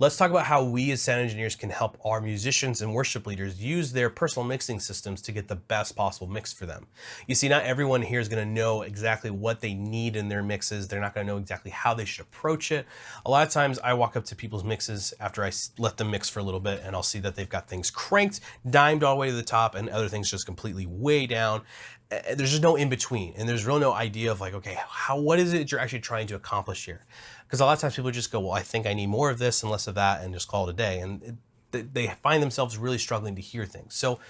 Let's talk about how we as sound engineers can help our musicians and worship leaders use their personal mixing systems to get the best possible mix for them. You see, not everyone here is going to know exactly what they need in their mixes. They're not going to know exactly how they should approach it. A lot of times I walk up to people's mixes after I let them mix for a little bit, and I'll see that they've got things cranked, dimed all the way to the top, and other things just completely way down. There's just no in between, and there's really no idea of like, okay, what is it you're actually trying to accomplish here? Because a lot of times people just go, well, I think I need more of this and less of that, and just call it a day. And they find themselves really struggling to hear things. So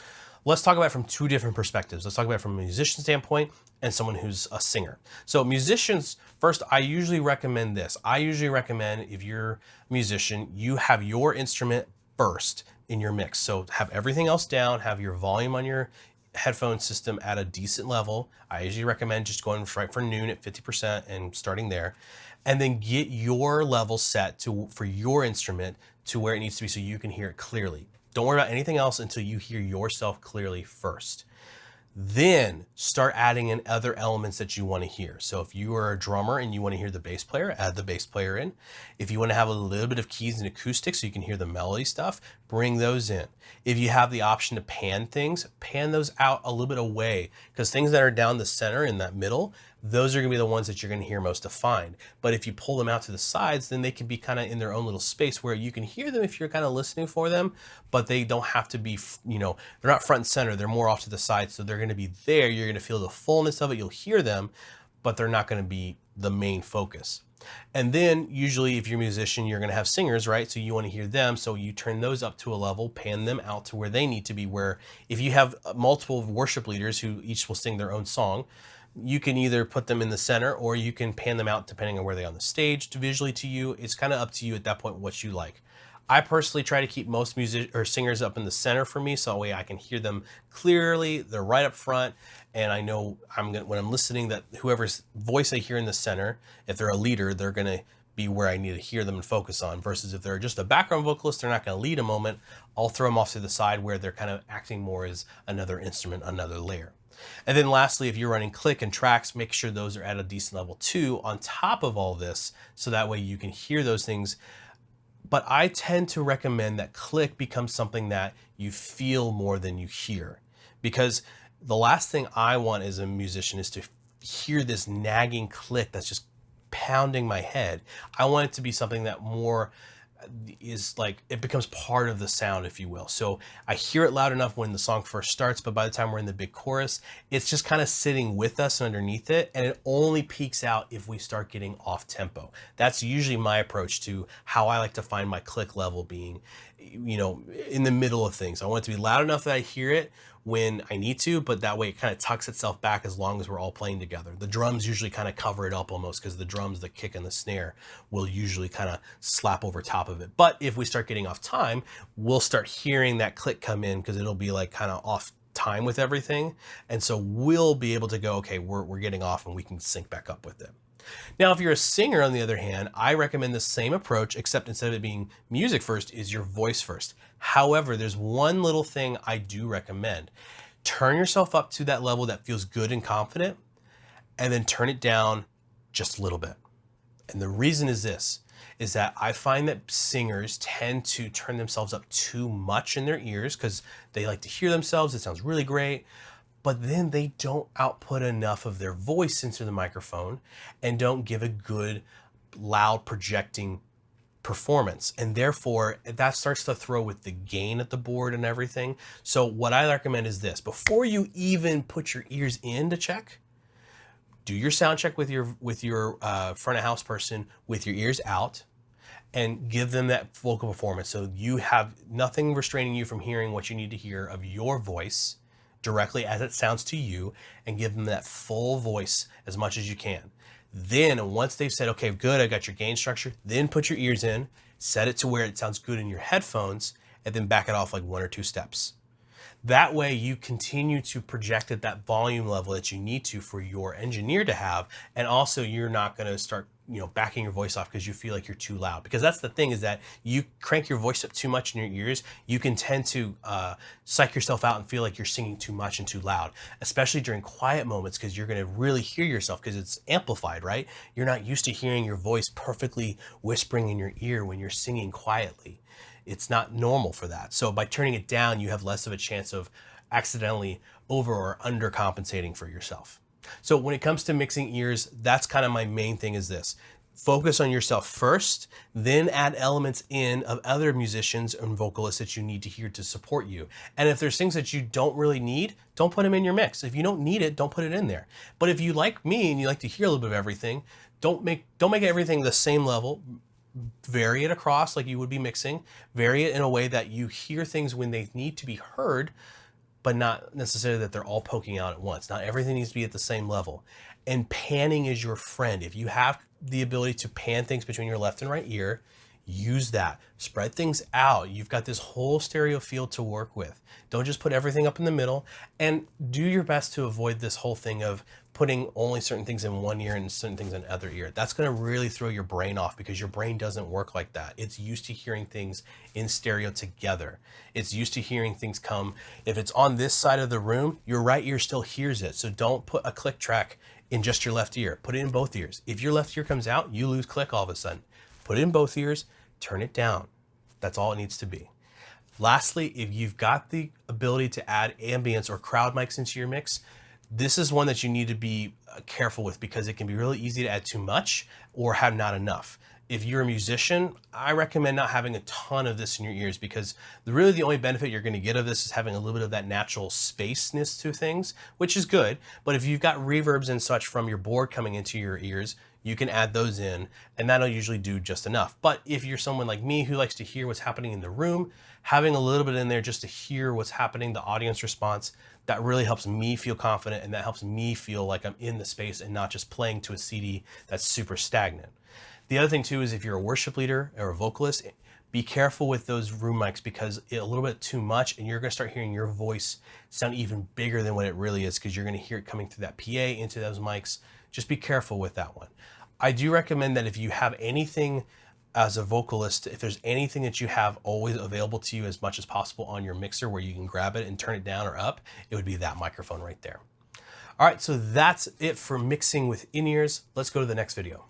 let's talk about it from two different perspectives. Let's talk about it from a musician standpoint and someone who's a singer. So musicians, first, I usually recommend this. I usually recommend, if you're a musician, you have your instrument first in your mix. So have everything else down, have your volume on your headphone system at a decent level. I usually recommend just going right for noon at 50% and starting there, and then get your level set for your instrument to where it needs to be so you can hear it clearly. Don't worry about anything else until you hear yourself clearly first. Then start adding in other elements that you want to hear. So if you are a drummer and you want to hear the bass player, add the bass player in. If you want to have a little bit of keys and acoustics so you can hear the melody stuff, bring those in. If you have the option to pan things, pan those out a little bit away, because things that are down the center in that middle, those are going to be the ones that you're going to hear most defined. But if you pull them out to the sides, then they can be kind of in their own little space where you can hear them if you're kind of listening for them, but they don't have to be, they're not front and center. They're more off to the side. So they're going to be there. You're going to feel the fullness of it. You'll hear them, but they're not going to be the main focus. And then usually if you're a musician, you're going to have singers, right? So you want to hear them. So you turn those up to a level, pan them out to where they need to be, where if you have multiple worship leaders who each will sing their own song, you can either put them in the center or you can pan them out depending on where they're on the stage visually to you. It's kind of up to you at that point what you like. I personally try to keep most music or singers up in the center for me, so that way I can hear them clearly. They're right up front, and I know when I'm listening that whoever's voice I hear in the center, if they're a leader, they're gonna be where I need to hear them and focus on. Versus if they're just a background vocalist, they're not gonna lead a moment. I'll throw them off to the side where they're kind of acting more as another instrument, another layer. And then lastly, if you're running click and tracks, make sure those are at a decent level too on top of all this, so that way you can hear those things. But I tend to recommend that click becomes something that you feel more than you hear, because the last thing I want as a musician is to hear this nagging click that's just pounding my head. I want it to be something that more is like, it becomes part of the sound, if you will. So I hear it loud enough when the song first starts, but by the time we're in the big chorus, it's just kind of sitting with us and underneath it, and it only peaks out if we start getting off tempo. That's usually my approach to how I like to find my click level, being, in the middle of things. I want it to be loud enough that I hear it when I need to, but that way it kind of tucks itself back as long as we're all playing together. The drums usually kind of cover it up almost, because the drums, the kick and the snare will usually kind of slap over top of it. But if we start getting off time, we'll start hearing that click come in, because it'll be like kind of off time with everything. And so we'll be able to go, okay, we're getting off, and we can sync back up with it. Now, if you're a singer, on the other hand, I recommend the same approach, except instead of it being music first, is your voice first. However, there's one little thing I do recommend. Turn yourself up to that level that feels good and confident, and then turn it down just a little bit. And the reason is this, is that I find that singers tend to turn themselves up too much in their ears because they like to hear themselves. It sounds really great. But then they don't output enough of their voice into the microphone and don't give a good, loud projecting performance. And therefore, that starts to throw with the gain at the board and everything. So what I recommend is this: before you even put your ears in to check, do your sound check with your front of house person with your ears out, and give them that vocal performance. So you have nothing restraining you from hearing what you need to hear of your voice directly as it sounds to you, and give them that full voice as much as you can. Then once they've said, okay, good, I got your gain structure, then put your ears in, set it to where it sounds good in your headphones, and then back it off like 1 or 2 steps. That way you continue to project at that volume level that you need to for your engineer to have, and also you're not going to start backing your voice off because you feel like you're too loud. Because that's the thing, is that you crank your voice up too much in your ears, you can tend to psych yourself out and feel like you're singing too much and too loud, especially during quiet moments, because you're going to really hear yourself because it's amplified, right? You're not used to hearing your voice perfectly whispering in your ear when you're singing quietly. It's not normal for that. So by turning it down, you have less of a chance of accidentally over or undercompensating for yourself. So when it comes to mixing ears, that's kind of my main thing, is this. Focus on yourself first, then add elements in of other musicians and vocalists that you need to hear to support you. And if there's things that you don't really need, don't put them in your mix. If you don't need it, don't put it in there. But if you like me and you like to hear a little bit of everything, don't make everything the same level. Vary it across like you would be mixing. Vary it in a way that you hear things when they need to be heard, but not necessarily that they're all poking out at once. Not everything needs to be at the same level. And panning is your friend. If you have the ability to pan things between your left and right ear, use that. Spread things out. You've got this whole stereo field to work with. Don't just put everything up in the middle, and do your best to avoid this whole thing of putting only certain things in one ear and certain things in the other ear. That's going to really throw your brain off, because your brain doesn't work like that. It's used to hearing things in stereo together. It's used to hearing things come. If it's on this side of the room, your right ear still hears it. So don't put a click track in just your left ear. Put it in both ears. If your left ear comes out, you lose click all of a sudden. Put it in both ears, turn it down. That's all it needs to be. Lastly, if you've got the ability to add ambience or crowd mics into your mix, this is one that you need to be careful with, because it can be really easy to add too much or have not enough. If you're a musician, I recommend not having a ton of this in your ears, because really the only benefit you're going to get of this is having a little bit of that natural spaceness to things, which is good. But if you've got reverbs and such from your board coming into your ears, you can add those in, and that'll usually do just enough. But if you're someone like me who likes to hear what's happening in the room, having a little bit in there just to hear what's happening, the audience response, that really helps me feel confident, and that helps me feel like I'm in the space and not just playing to a CD that's super stagnant. The other thing too is, if you're a worship leader or a vocalist, be careful with those room mics, because a little bit too much and you're going to start hearing your voice sound even bigger than what it really is, because you're going to hear it coming through that PA into those mics. Just be careful with that one. I do recommend that if you have anything as a vocalist, if there's anything that you have always available to you as much as possible on your mixer where you can grab it and turn it down or up, it would be that microphone right there. All right, so that's it for mixing with in-ears. Let's go to the next video.